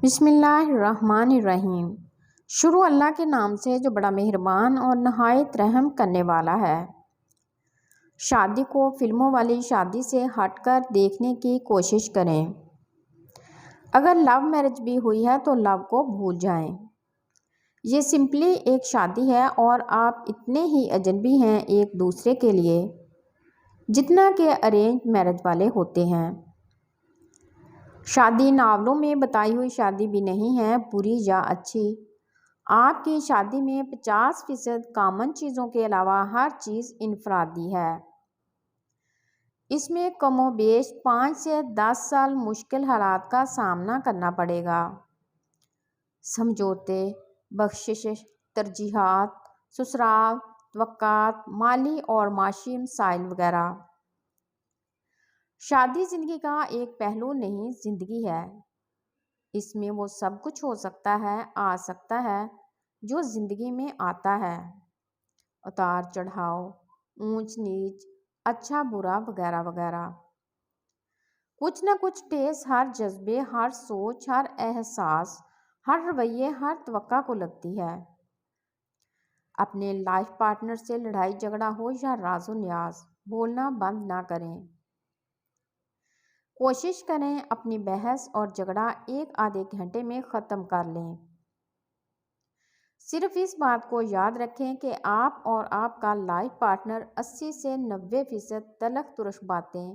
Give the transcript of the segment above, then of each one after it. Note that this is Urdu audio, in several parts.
بسم اللہ الرحمن الرحیم۔ شروع اللہ کے نام سے جو بڑا مہربان اور نہایت رحم کرنے والا ہے۔ شادی کو فلموں والی شادی سے ہٹ کر دیکھنے کی کوشش کریں۔ اگر لو میرج بھی ہوئی ہے تو لو کو بھول جائیں۔ یہ سمپلی ایک شادی ہے اور آپ اتنے ہی اجنبی ہیں ایک دوسرے کے لیے جتنا کہ ارینج میرج والے ہوتے ہیں۔ شادی ناولوں میں بتائی ہوئی شادی بھی نہیں ہے، بری یا اچھی۔ آپ کی شادی میں 50% کامن چیزوں کے علاوہ ہر چیز انفرادی ہے۔ اس میں کم و بیش 5 سے 10 سال مشکل حالات کا سامنا کرنا پڑے گا۔ سمجھوتے، بخشش، ترجیحات، سسرال، توقعات، مالی اور معاشی مسائل وغیرہ۔ شادی زندگی کا ایک پہلو نہیں، زندگی ہے۔ اس میں وہ سب کچھ ہو سکتا ہے، آ سکتا ہے جو زندگی میں آتا ہے۔ اتار چڑھاؤ، اونچ نیچ، اچھا برا وغیرہ وغیرہ۔ کچھ نہ کچھ ٹھیس ہر جذبے، ہر سوچ، ہر احساس، ہر رویے، ہر توقع کو لگتی ہے۔ اپنے لائف پارٹنر سے لڑائی جھگڑا ہو یا راز و نیاز، بولنا بند نہ کریں۔ کوشش کریں اپنی بحث اور جھگڑا ایک آدھے گھنٹے میں ختم کر لیں۔ صرف اس بات کو یاد رکھیں کہ آپ اور آپ کا لائف پارٹنر 80 سے 90% تلخ ترش باتیں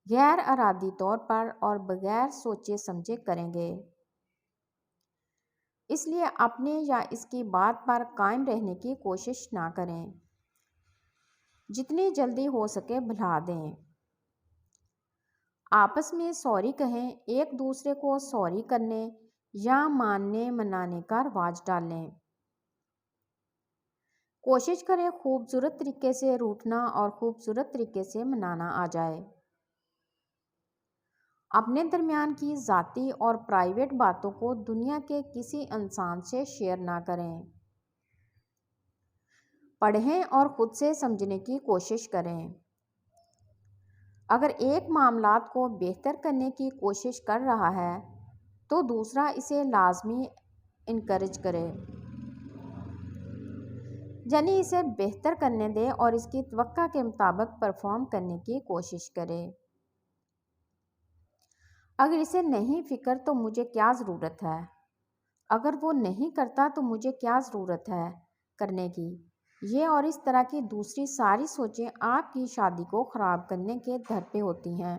غیر ارادی طور پر اور بغیر سوچے سمجھے کریں گے۔ اس لیے اپنے یا اس کی بات پر قائم رہنے کی کوشش نہ کریں۔ جتنی جلدی ہو سکے بھلا دیں۔ آپس میں سوری کہیں، ایک دوسرے کو سوری کرنے یا ماننے منانے کا رواج ڈالیں۔ کوشش کریں خوبصورت طریقے سے روٹھنا اور خوبصورت طریقے سے منانا آ جائے۔ اپنے درمیان کی ذاتی اور پرائیویٹ باتوں کو دنیا کے کسی انسان سے شیئر نہ کریں۔ پڑھیں اور خود سے سمجھنے کی کوشش کریں۔ اگر ایک معاملات کو بہتر کرنے کی کوشش کر رہا ہے تو دوسرا اسے لازمی انکریج کرے، یعنی اسے بہتر کرنے دے اور اس کی توقع کے مطابق پرفارم کرنے کی کوشش کرے۔ اگر اسے نہیں فکر تو مجھے کیا ضرورت ہے، اگر وہ نہیں کرتا تو مجھے کیا ضرورت ہے کرنے کی، یہ اور اس طرح کی دوسری ساری سوچیں آپ کی شادی کو خراب کرنے کے در پہ ہوتی ہیں۔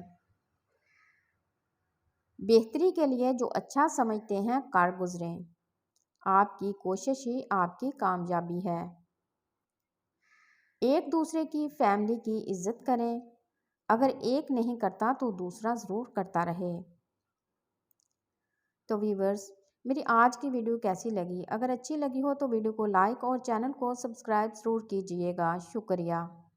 بہتری کے لیے جو اچھا سمجھتے ہیں کر گزریں۔ آپ کی کوشش ہی آپ کی کامیابی ہے۔ ایک دوسرے کی فیملی کی عزت کریں، اگر ایک نہیں کرتا تو دوسرا ضرور کرتا رہے۔ تو ویورز، میری آج کی ویڈیو کیسی لگی؟ اگر اچھی لگی ہو تو ویڈیو کو لائک اور چینل کو سبسکرائب ضرور کیجیے گا۔ شکریہ۔